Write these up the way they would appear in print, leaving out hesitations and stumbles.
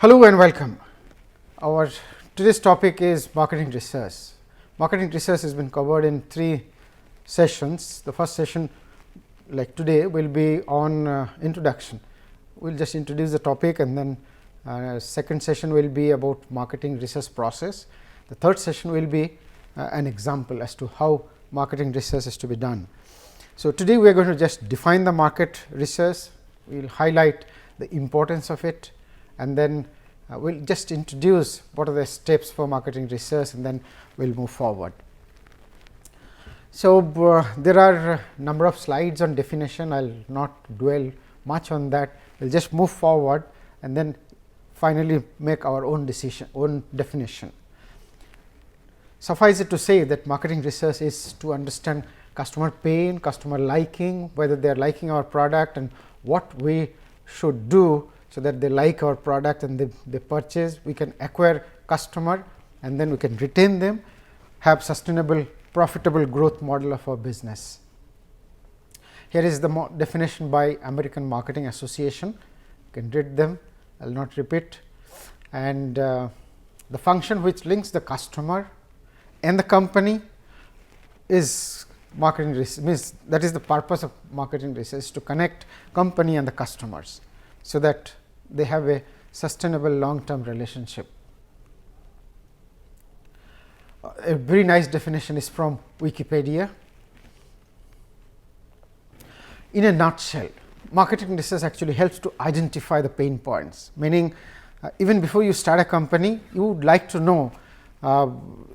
Hello and welcome. Our today's topic is marketing research. Marketing research has been covered in 3 sessions. The first session, like today, will be on introduction. We will just introduce the topic, and then second session will be about marketing research process. The third session will be an example as to how marketing research is to be done. So, today we are going to just define the market research. We will highlight the importance of it, and then we will just introduce what are the steps for marketing research, and then we will move forward. So, there are a number of slides on definition. I will not dwell much on that. We will just move forward and then finally make our own definition. Suffice it to say that marketing research is to understand customer pain, customer liking, whether they are liking our product, and what we should do so that they like our product and they purchase. We can acquire customer and then we can retain them, have sustainable profitable growth model of our business. Here is the definition by American Marketing Association. You can read them, I will not repeat. And the function which links the customer and the company is marketing research, means that is the purpose of marketing research, to connect company and the customers, so that they have a sustainable long term relationship. A very nice definition is from Wikipedia. In a nutshell, marketing research actually helps to identify the pain points, meaning even before you start a company, you would like to know,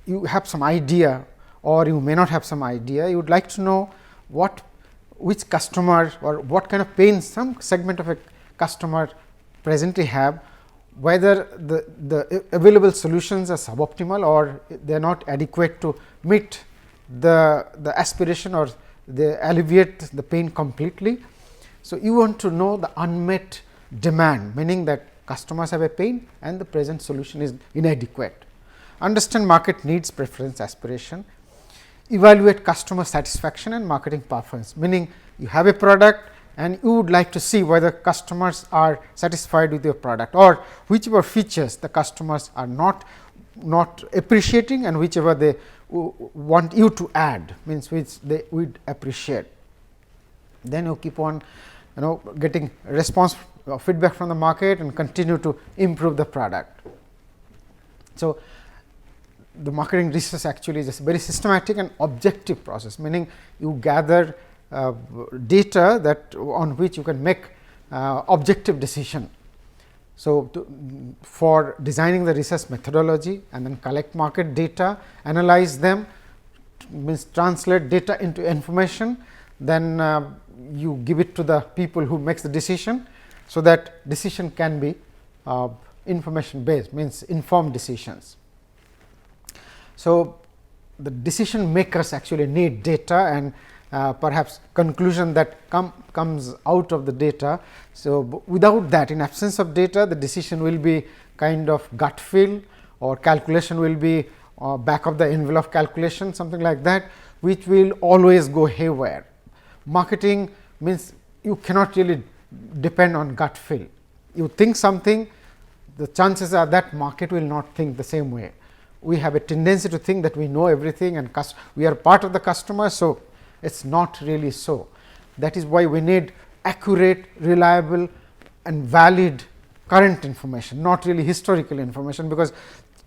you have some idea or you may not have some idea, you would like to know which customer or what kind of pain some segment of a customer presently have, whether the available solutions are suboptimal or they are not adequate to meet the aspiration or they alleviate the pain completely. So, you want to know the unmet demand, meaning that customers have a pain and the present solution is inadequate. Understand market needs, preference, aspiration. Evaluate customer satisfaction and marketing performance, meaning you have a product and you would like to see whether customers are satisfied with your product, or whichever features the customers are not appreciating and whichever they want you to add, means which they would appreciate. Then you keep on getting response or feedback from the market and continue to improve the product. So, the marketing research actually is a very systematic and objective process, meaning you gather data that on which you can make objective decision. So, for designing the research methodology and then collect market data, analyze them, means translate data into information, then you give it to the people who makes the decision. So, that decision can be information based, means informed decisions. So, the decision makers actually need data and perhaps conclusion that comes out of the data. So, without that, in absence of data, the decision will be kind of gut feel, or calculation will be back of the envelope calculation, something like that, which will always go haywire. Marketing means you cannot really depend on gut feel. You think something, the chances are that market will not think the same way. We have a tendency to think that we know everything and we are part of the customer. So, it is not really so. That is why we need accurate, reliable and valid current information, not really historical information, because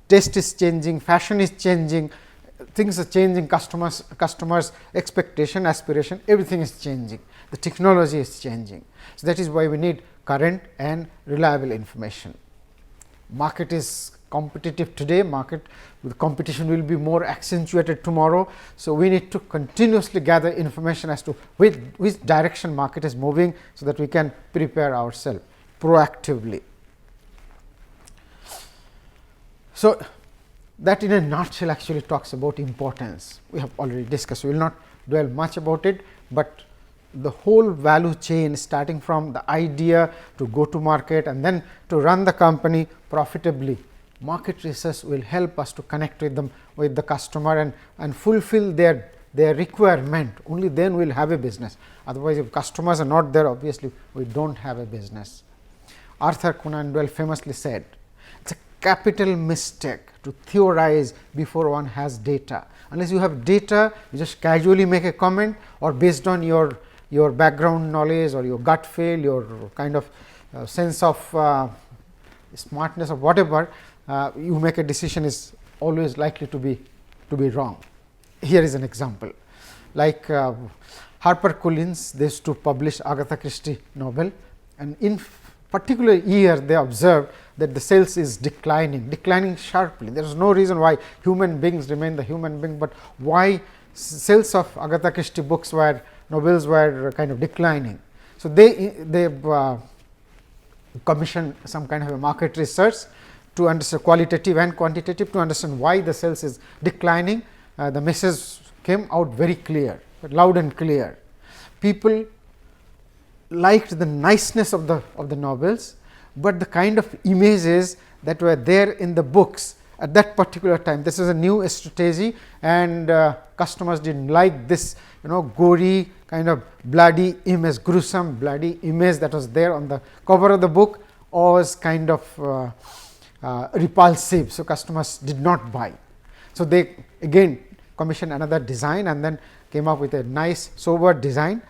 taste is changing, fashion is changing, things are changing, customers expectation, aspiration, everything is changing, the technology is changing. So, that is why we need current and reliable information. Market is competitive today, the competition will be more accentuated tomorrow. So, we need to continuously gather information as to which direction market is moving, so that we can prepare ourselves proactively. So, that in a nutshell actually talks about importance. We have already discussed, we will not dwell much about it, but the whole value chain, starting from the idea to go to market and then to run the company profitably. Market research will help us to connect with the customer and fulfill their requirement. Only then we will have a business. Otherwise, if customers are not there, obviously we do not have a business. Arthur Conan Doyle famously said, capital mistake to theorize before one has data. Unless you have data, you just casually make a comment, or based on your background knowledge or your gut feel, your kind of sense of smartness or whatever, you make a decision is always likely to be wrong. Here is an example, like HarperCollins, they used to publish Agatha Christie novel, and in particular year they observed that the sales is declining sharply. There is no reason why human beings remain the human being, but why sales of Agatha Christie novels were kind of declining. So they commissioned some kind of a market research to understand, qualitative and quantitative, to understand why the sales is declining. The message came out very clear, loud and clear. People liked the niceness of the novels, but the kind of images that were there in the books at that particular time. This is a new strategy, and customers didn't like this gory kind of bloody image, gruesome bloody image that was there on the cover of the book was kind of repulsive. So, customers did not buy. So, they again commissioned another design and then came up with a nice sober design,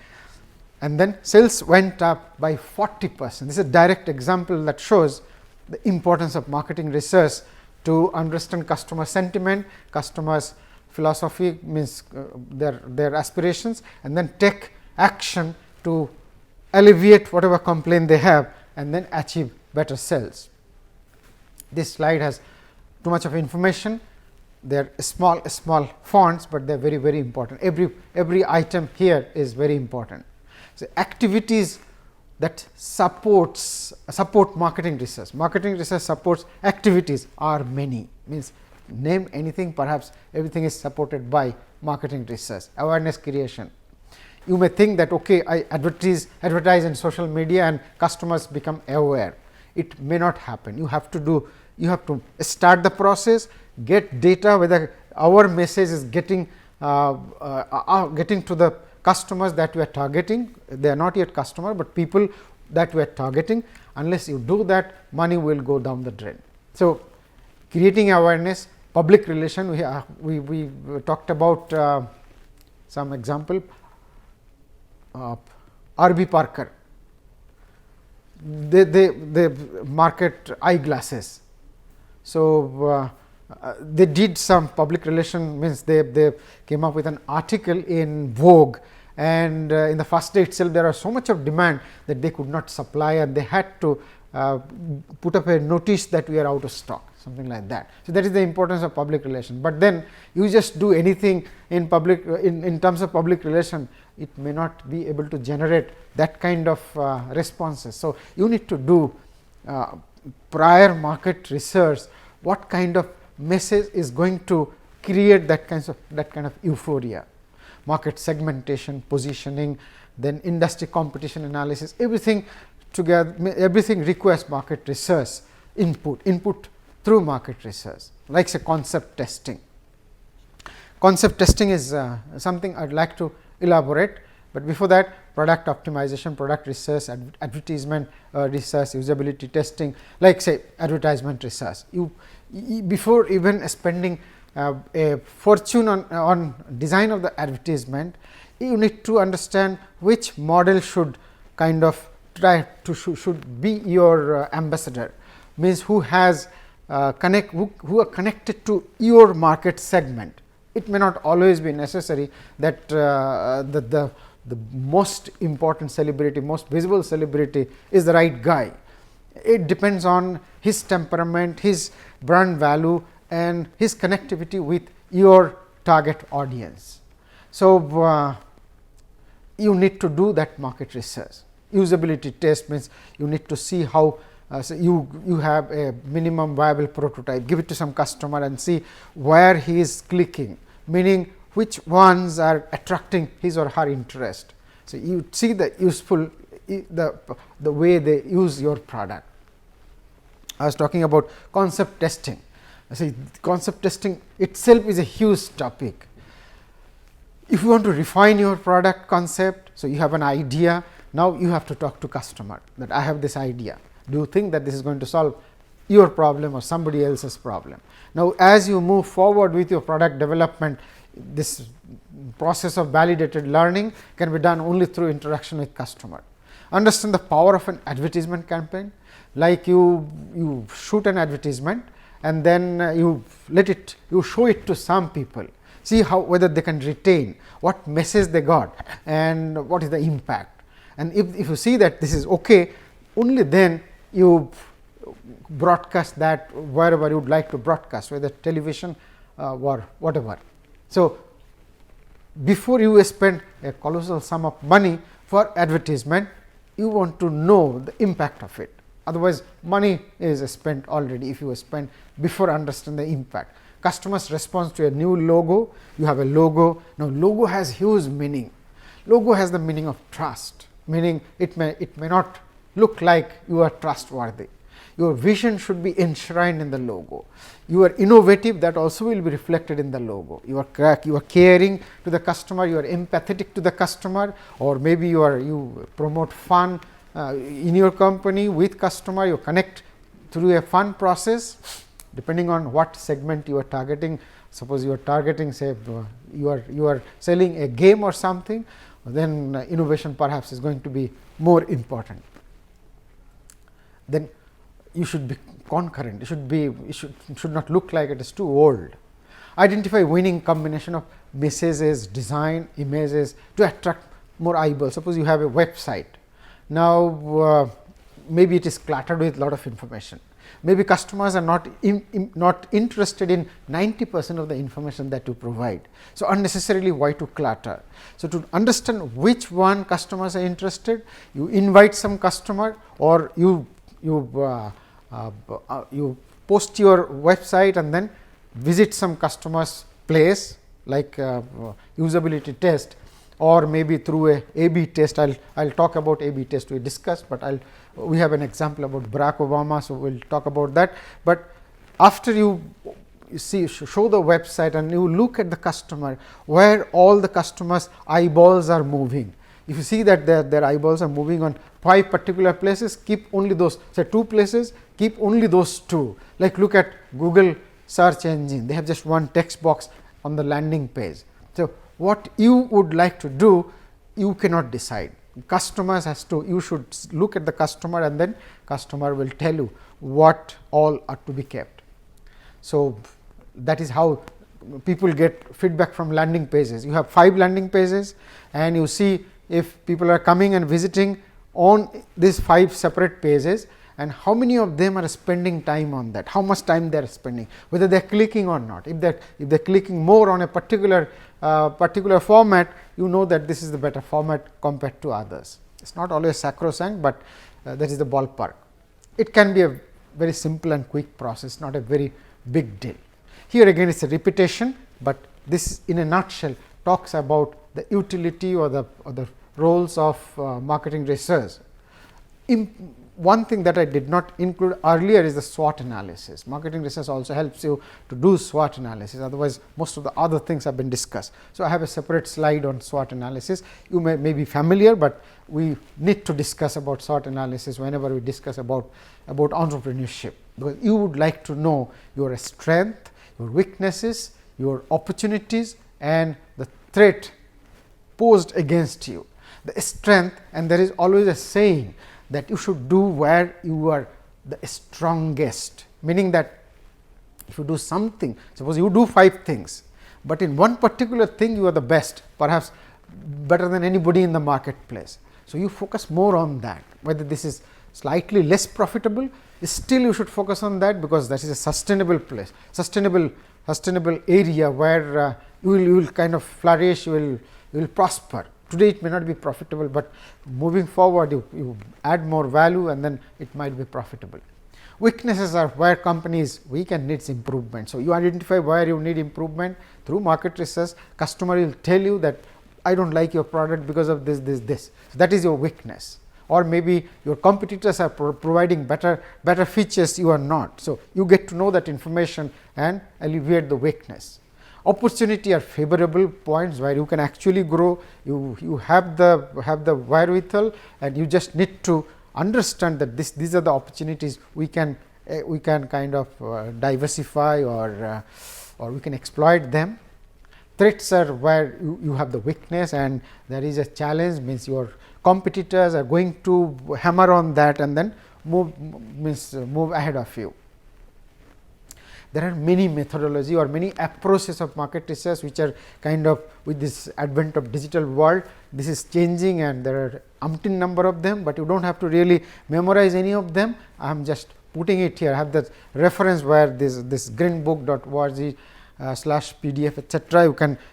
and then sales went up by 40%. This is a direct example that shows the importance of marketing research to understand customer sentiment, customers philosophy, means their aspirations, and then take action to alleviate whatever complaint they have and then achieve better sales. This slide has too much of information. They are small fonts, but they are very important. Every item here is very important. So, activities that support marketing research. Marketing research supports activities are many, means name anything, perhaps everything is supported by marketing research. Awareness creation. You may think that okay, I advertise in social media and customers become aware. It may not happen. You have to start the process, get data whether our message is getting to the customers that we are targeting. They are not yet customer, but people that we are targeting. Unless you do that, money will go down the drain. So, creating awareness, public relation. We talked about some example. R.B. Parker, they market eyeglasses. So, they did some public relation, means they came up with an article in Vogue, and in the first day itself there was so much of demand that they could not supply, and they had to put up a notice that we are out of stock, something like that. So, that is the importance of public relation, but then you just do anything in public in terms of public relation, it may not be able to generate that kind of responses. So, you need to do prior market research, what kind of message is going to create that kind of euphoria. Market segmentation, positioning, then industry competition analysis, everything together, everything requires market research input through market research, like say concept testing. Concept testing is something I would like to elaborate, but before that, product optimization, product research, advertisement research, usability testing, like say advertisement research. Before even spending a fortune on design of the advertisement, you need to understand which model should kind of try to should be your ambassador, means who has who are connected to your market segment. It may not always be necessary that the most important celebrity, most visible celebrity is the right guy. It depends on his temperament, his brand value, and his connectivity with your target audience. So, you need to do that market research. Usability test means you need to see how so you have a minimum viable prototype, give it to some customer and see where he is clicking, meaning which ones are attracting his or her interest. So, you see the useful the way they use your product. I was talking about concept testing. See, concept testing itself is a huge topic. If you want to refine your product concept, so you have an idea, now you have to talk to customer that I have this idea. Do you think that this is going to solve your problem or somebody else's problem. Now, as you move forward with your product development, this process of validated learning can be done only through interaction with customer. Understand the power of an advertisement campaign, like you shoot an advertisement and then you show it to some people, see how whether they can retain, what message they got and what is the impact. And if you see that this is okay, only then you broadcast that wherever you would like to broadcast, whether television or whatever. So, before you spend a colossal sum of money for advertisement, you want to know the impact of it. Otherwise, money is spent already if you spend before understand the impact. Customers response to a new logo, you have a logo. Now, logo has huge meaning. Logo has the meaning of trust, meaning it may not look like you are trustworthy. Your vision should be enshrined in the logo. You are innovative, that also will be reflected in the logo. You are caring to the customer, you are empathetic to the customer, or maybe you promote fun in your company with customer, you connect through a fun process, depending on what segment you are targeting. Suppose you are targeting, say, you are selling a game or something, then innovation perhaps is going to be more important. Then you should be concurrent, it should not look like it is too old. Identify winning combination of messages, design, images to attract more eyeballs. Suppose you have a website. Now, maybe it is cluttered with lot of information. Maybe customers are not interested in 90% of the information that you provide. So, unnecessarily why to clutter? So, to understand which one customers are interested, you invite some customer, or you post your website and then visit some customers place, like usability test, or maybe through a A/B test. I'll talk about A/B test we discussed, but we have an example about Barack Obama, so we'll talk about that. But after you show the website and you look at the customer, where all the customers eyeballs are moving. If you see that their eyeballs are moving on 5 particular places, keep only those, say 2 places, keep only those 2. Like look at Google search engine, they have just one text box on the landing page. So, what you would like to do, you cannot decide. Customers you should look at the customer, and then customer will tell you what all are to be kept. So, that is how people get feedback from landing pages. You have 5 landing pages and you see if people are coming and visiting on these 5 separate pages, and how many of them are spending time on that, how much time they are spending, whether they are clicking or not. If they are clicking more on a particular format, you know that this is the better format compared to others. It is not always sacrosanct, but that is the ballpark. It can be a very simple and quick process, not a very big deal. Here again it is a repetition, but this in a nutshell talks about the utility or the roles of marketing research. One thing that I did not include earlier is the SWOT analysis. Marketing research also helps you to do SWOT analysis, otherwise most of the other things have been discussed. So, I have a separate slide on SWOT analysis. You may be familiar, but we need to discuss about SWOT analysis whenever we discuss about entrepreneurship, because you would like to know your strength, your weaknesses, your opportunities and the threat posed against you. The strength, and there is always a saying that you should do where you are the strongest, meaning that if you do something, suppose you do 5 things, but in one particular thing you are the best, perhaps better than anybody in the marketplace. So, you focus more on that, whether this is slightly less profitable, still you should focus on that, because that is a sustainable place, sustainable area where you will kind of flourish, you will prosper. Today it may not be profitable, but moving forward you add more value and then it might be profitable. Weaknesses are where company is weak and needs improvement. So, you identify where you need improvement through market research. Customer will tell you that I do not like your product because of this. So, that is your weakness, or maybe your competitors are providing better features, you are not. So, you get to know that information and alleviate the weakness. Opportunity are favorable points where you can actually grow, you have the wherewithal, and you just need to understand that these are the opportunities we can we can kind of diversify or we can exploit them. Threats are where you have the weakness and there is a challenge, means your competitors are going to hammer on that and then move ahead of you. There are many methodology or many approaches of market research which are kind of, with this advent of digital world, this is changing and there are umpteen number of them, but you do not have to really memorize any of them. I am just putting it here. I have the reference where this greenbook.org /PDF etc.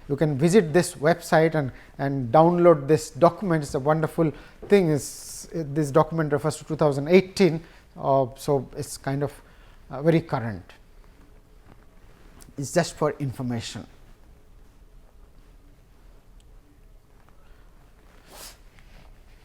You can visit this website and download this document. It's a wonderful thing. This document refers to 2018, so it's kind of very current. It's just for information.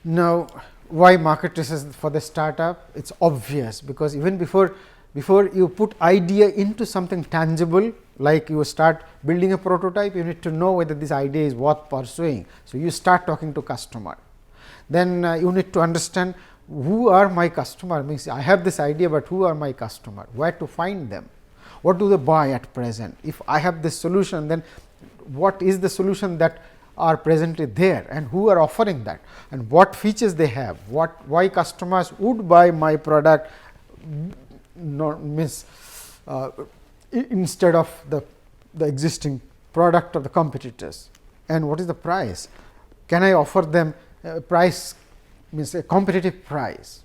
Now, why market research for the startup? It's obvious, because even before you put idea into something tangible, like you start building a prototype, you need to know whether this idea is worth pursuing. So, you start talking to customer. Then you need to understand who are my customer, means I have this idea, but who are my customer, where to find them, what do they buy at present. If I have this solution, then what is the solution that are presently there and who are offering that, and what features they have, why customers would buy my product instead of the existing product of the competitors, and what is the price. Can I offer them a price, means a competitive price.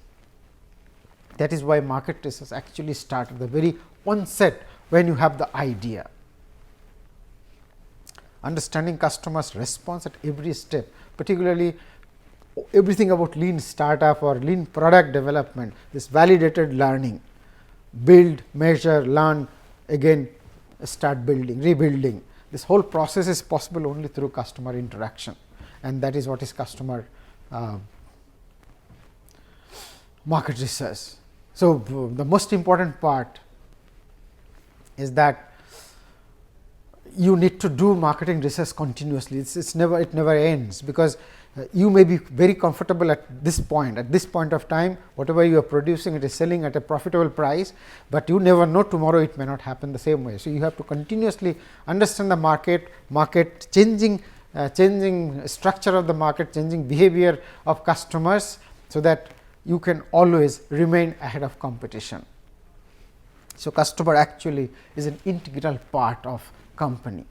That is why market research actually starts at the very onset when you have the idea. Understanding customers' response at every step, particularly everything about lean startup or lean product development, this validated learning, build, measure, learn, again start building, rebuilding. This whole process is possible only through customer interaction, and that is what is customer market research. So, the most important part is that you need to do marketing research continuously. It never ends, because you may be very comfortable at this point of time, whatever you are producing, it is selling at a profitable price, but you never know tomorrow it may not happen the same way. So, you have to continuously understand the market changing structure of the market, changing behavior of customers, so that you can always remain ahead of competition. So, customer actually is an integral part of company.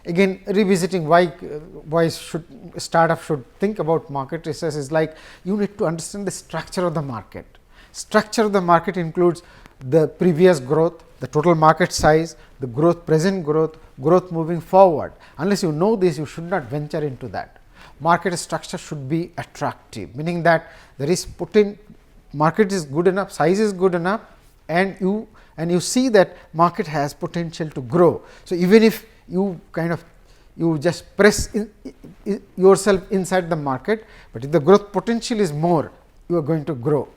Again, revisiting why startup should think about market research is like, you need to understand the structure of the market. Structure of the market includes the previous growth, the total market size, the growth, present growth moving forward. Unless you know this, you should not venture into that. Market structure should be attractive, meaning that there is market is good enough, size is good enough, and you see that market has potential to grow. So, even if you you just press yourself inside the market, but if the growth potential is more, you are going to grow.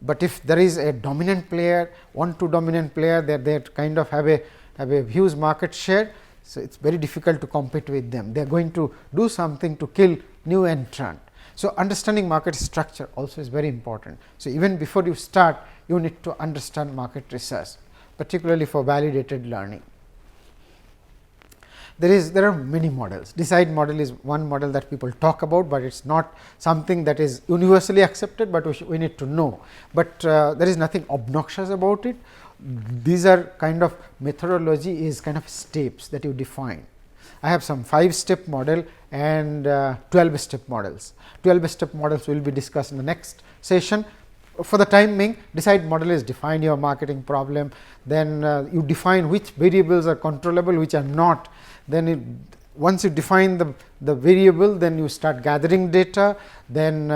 But if there is a dominant player, 1-2 dominant player, they kind of have a huge market share. So, it is very difficult to compete with them. They are going to do something to kill new entrant. So, understanding market structure also is very important. So, even before you start, you need to understand market research, particularly for validated learning. There are many models. Decide model is one model that people talk about, but it is not something that is universally accepted, but we need to know. But there is nothing obnoxious about it. These are kind of methodology is kind of steps that you define. I have some 5-step model and 12-step models. 12-step models will be discussed in the next session. For the time being, decide model is define your marketing problem, then you define which variables are controllable, which are not. Then once you define the variable, then you start gathering data, then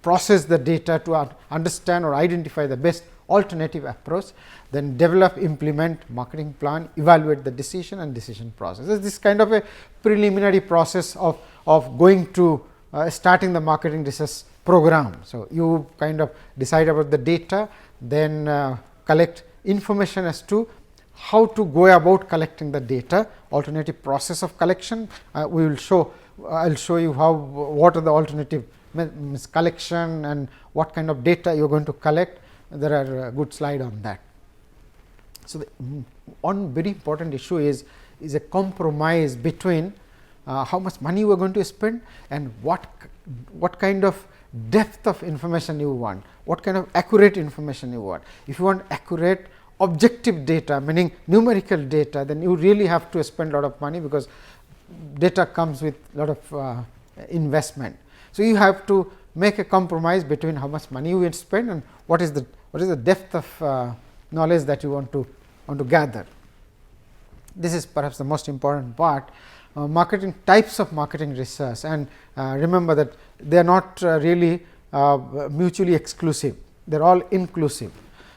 process the data to understand or identify the best alternative approach, then develop, implement marketing plan, evaluate the decision and decision process. This is kind of a preliminary process of going to starting the marketing research program. So, you kind of decide about the data, then collect information as to how to go about collecting the data, alternative process of collection. I will show you what are the alternative collection and what kind of data you are going to collect. there are good slide on that. So, the one very important issue is a compromise between how much money you are going to spend and what kind of depth of information you want, what kind of accurate information you want. If you want accurate objective data, meaning numerical data, then you really have to spend a lot of money, because data comes with a lot of investment. So, you have to make a compromise between how much money you will spend and what is the depth of knowledge that you want to gather. This is perhaps the most important part. Marketing types of marketing research, and remember that they are not really mutually exclusive, they are all inclusive.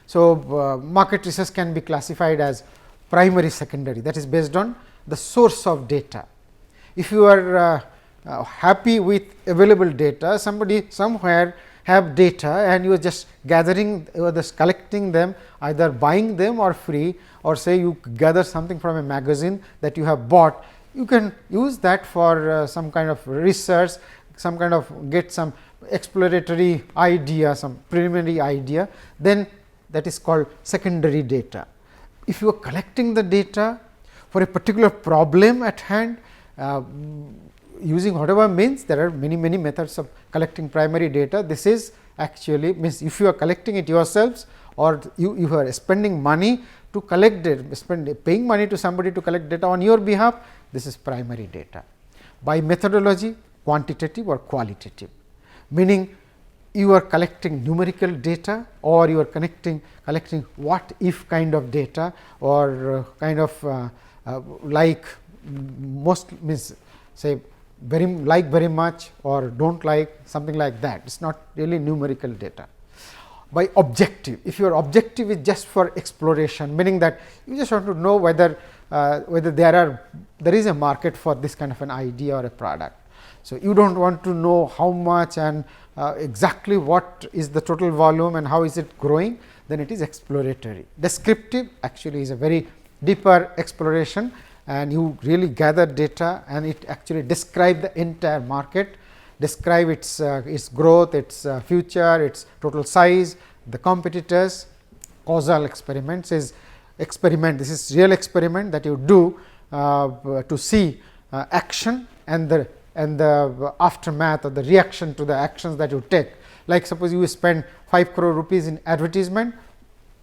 So, market research can be classified as primary, secondary, that is based on the source of data. If you are happy with available data, somebody somewhere have data and you are just gathering, you are just collecting them, either buying them or free, or say you gather something from a magazine that you have bought, you can use that for some kind of research, some kind of get some exploratory idea, some preliminary idea, then that is called secondary data. If you are collecting the data for a particular problem at hand, using whatever means, there are many methods of collecting primary data. This is actually means if you are collecting it yourselves, or you are spending money to collect data, paying money to somebody to collect data on your behalf, this is primary data. By methodology, quantitative or qualitative, meaning you are collecting numerical data, or you are collecting what if kind of data, or kind of like most means say very much or don't like, something like that. It is not really numerical data. By objective, if your objective is just for exploration, meaning that you just want to know whether there is a market for this kind of an idea or a product. So, you do not want to know how much and exactly what is the total volume and how is it growing, then it is exploratory. Descriptive actually is a very deeper exploration, and you really gather data and it actually describe the entire market, describe its growth, its future, its total size, the competitors. Causal experiments is experiment, this is real experiment that you do to see action and the aftermath or the reaction to the actions that you take. Like suppose you spend 5 crore rupees in advertisement,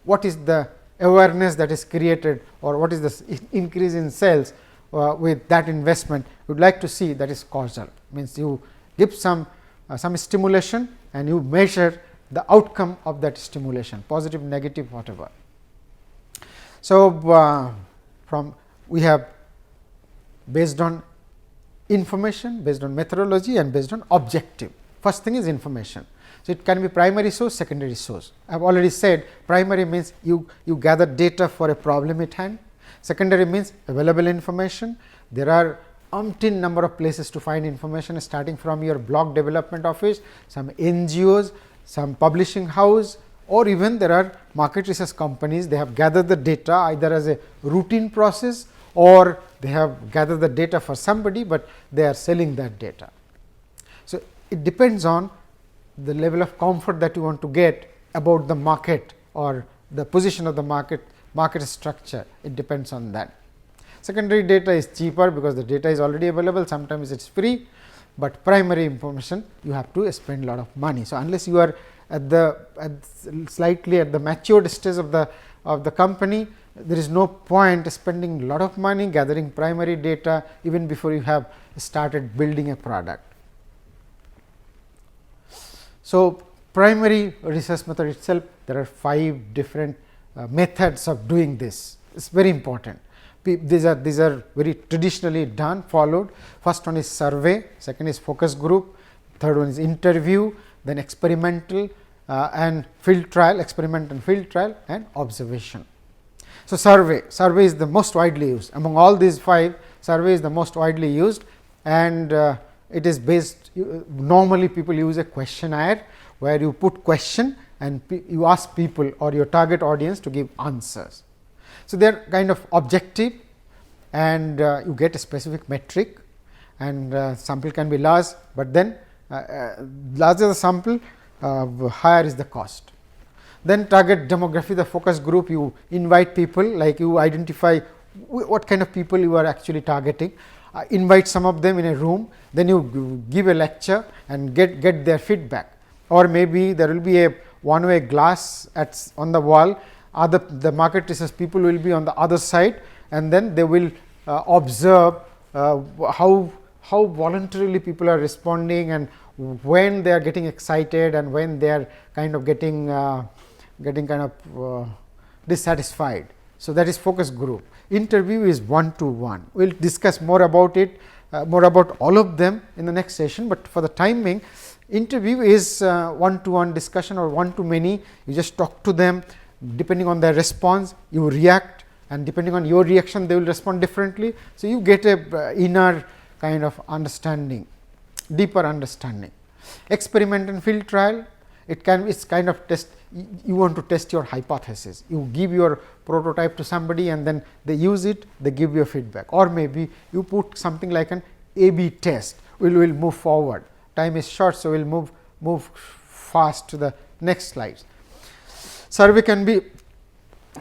what is the awareness that is created, or what is the increase in sales with that investment, you would like to see. That is causal, means you give some stimulation and you measure the outcome of that stimulation, positive, negative, whatever. So, from we have based on information, based on methodology, and based on objective. First thing is information. So, it can be primary source, secondary source. I have already said primary means you gather data for a problem at hand. Secondary means available information. There are umpteen number of places to find information, starting from your blog development office, some NGOs, some publishing house, or even there are market research companies. They have gathered the data either as a routine process, or they have gathered the data for somebody, but they are selling that data. So, it depends on the level of comfort that you want to get about the market or the position of the market structure. It depends on that. Secondary data is cheaper because the data is already available, sometimes it is free, but primary information you have to spend a lot of money. So, unless you are slightly at the matured stage of the company, there is no point spending a lot of money gathering primary data even before you have started building a product. So, primary research method itself, there are 5 different methods of doing this. It is very important. These are very traditionally done, followed. First one is survey, second is focus group, third one is interview, then experimental and field trial, experiment and field trial, and observation. So, survey is the most widely used among all these 5. Survey is the most widely used, and it is based, normally people use a questionnaire where you put question and you ask people or your target audience to give answers. So, they are kind of objective, and you get a specific metric, and sample can be large, but then larger the sample, higher is the cost. Then target demography, the focus group, you invite people, like you identify what kind of people you are actually targeting, invite some of them in a room, then you give a lecture and get their feedback. Or maybe there will be a one-way glass on the wall, the market research people will be on the other side, and then they will observe how voluntarily people are responding, and when they are getting excited and when they are kind of getting dissatisfied. So, that is focus group. Interview is one-to-one. We will discuss more about it, more about all of them in the next session, but for the timing, interview is one-to-one discussion or one-to-many. You just talk to them, depending on their response you react, and depending on your reaction they will respond differently. So, you get a inner kind of understanding, deeper understanding. Experiment and field trial, it's kind of test, you want to test your hypothesis, you give your prototype to somebody and then they use it, they give you a feedback, or maybe you put something like an A/B test. We will move forward, time is short, so we will move fast to the next slides. Survey can be,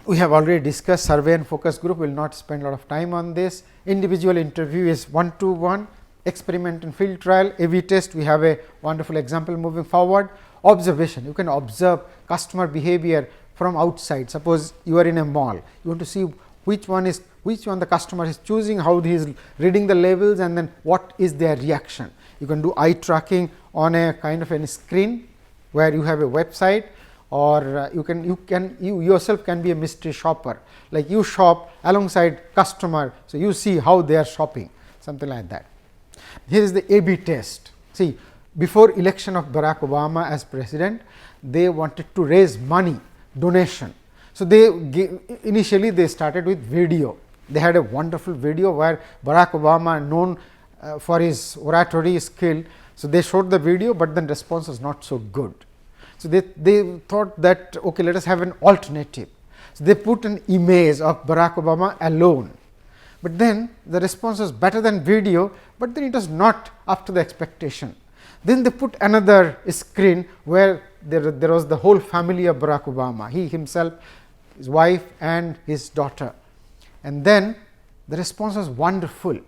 we have already discussed survey and focus group, we will not spend a lot of time on this. Individual interview is one-to-one, experiment and field trial, A/B test, we have a wonderful example moving forward. Observation, you can observe customer behavior from outside. Suppose you are in a mall, you want to see which one the customer is choosing, how he is reading the labels, and then what is their reaction. You can do eye tracking on a kind of a screen where you have a website, or you yourself can be a mystery shopper, like you shop alongside customer. So, you see how they are shopping, something like that. Here is the A/B test. See, before election of Barack Obama as president, they wanted to raise money, donation. So, initially they started with video. They had a wonderful video where Barack Obama, known for his oratory skill. So, they showed the video, but then response was not so good. So, they thought that okay, let us have an alternative. So, they put an image of Barack Obama alone, but then the response was better than video, but then it was not up to the expectation. Then they put another screen where there was the whole family of Barack Obama, he himself, his wife and his daughter, and then the response was wonderful.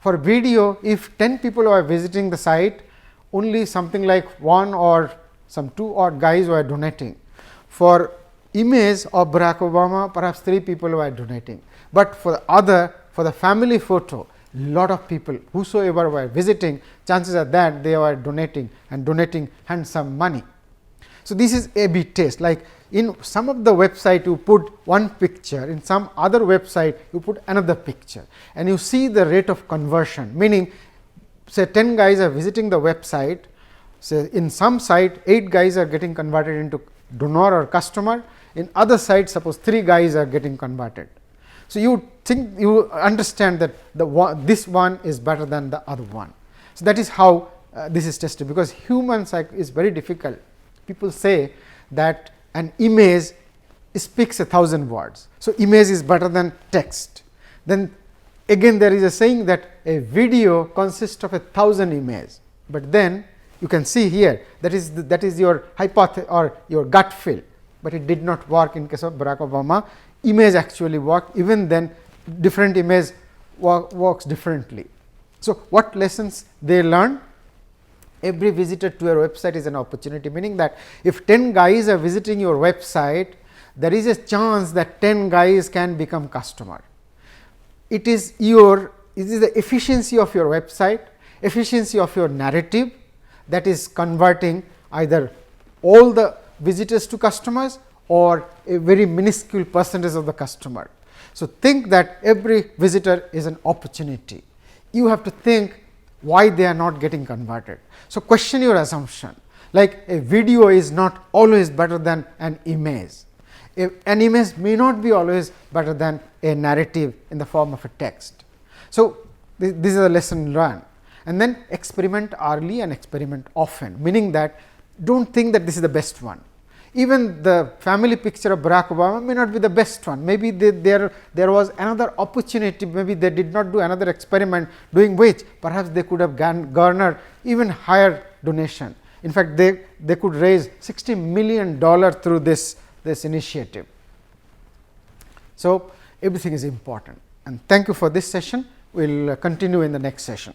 For video, if 10 people were visiting the site, only something like 1 or some 2 odd guys were donating. For image of Barack Obama, perhaps 3 people were donating, but for the family photo, lot of people, whosoever were visiting, chances are that they were donating and donating handsome money. So, this is A/B test, like in some of the website you put one picture, in some other website you put another picture, and you see the rate of conversion, meaning say 10 guys are visiting the website, say in some site 8 guys are getting converted into donor or customer, in other site suppose 3 guys are getting converted. So, you understand that this one is better than the other one. So, that is how this is tested, because human psych is very difficult. People say that an image speaks 1,000 words. So, image is better than text. Then again there is a saying that a video consists of 1,000 images, but then you can see here that is your hypothesis or your gut feel, but it did not work in case of Barack Obama. Image actually worked, even then different image works differently. So, what lessons they learn? Every visitor to your website is an opportunity, meaning that if 10 guys are visiting your website, there is a chance that 10 guys can become customer. It is the efficiency of your website, efficiency of your narrative that is converting either all the visitors to customers or a very minuscule percentage of the customer. So, think that every visitor is an opportunity. You have to think why they are not getting converted. So, question your assumption, like a video is not always better than an image. An image may not be always better than a narrative in the form of a text. So, this is a lesson learned, and then experiment early and experiment often, meaning that do not think that this is the best one. Even the family picture of Barack Obama may not be the best one, maybe there was another opportunity, maybe they did not do another experiment, doing which perhaps they could have garnered even higher donation. In fact, they could raise $60 million through this this initiative. So, everything is important, and thank you for this session. We will continue in the next session.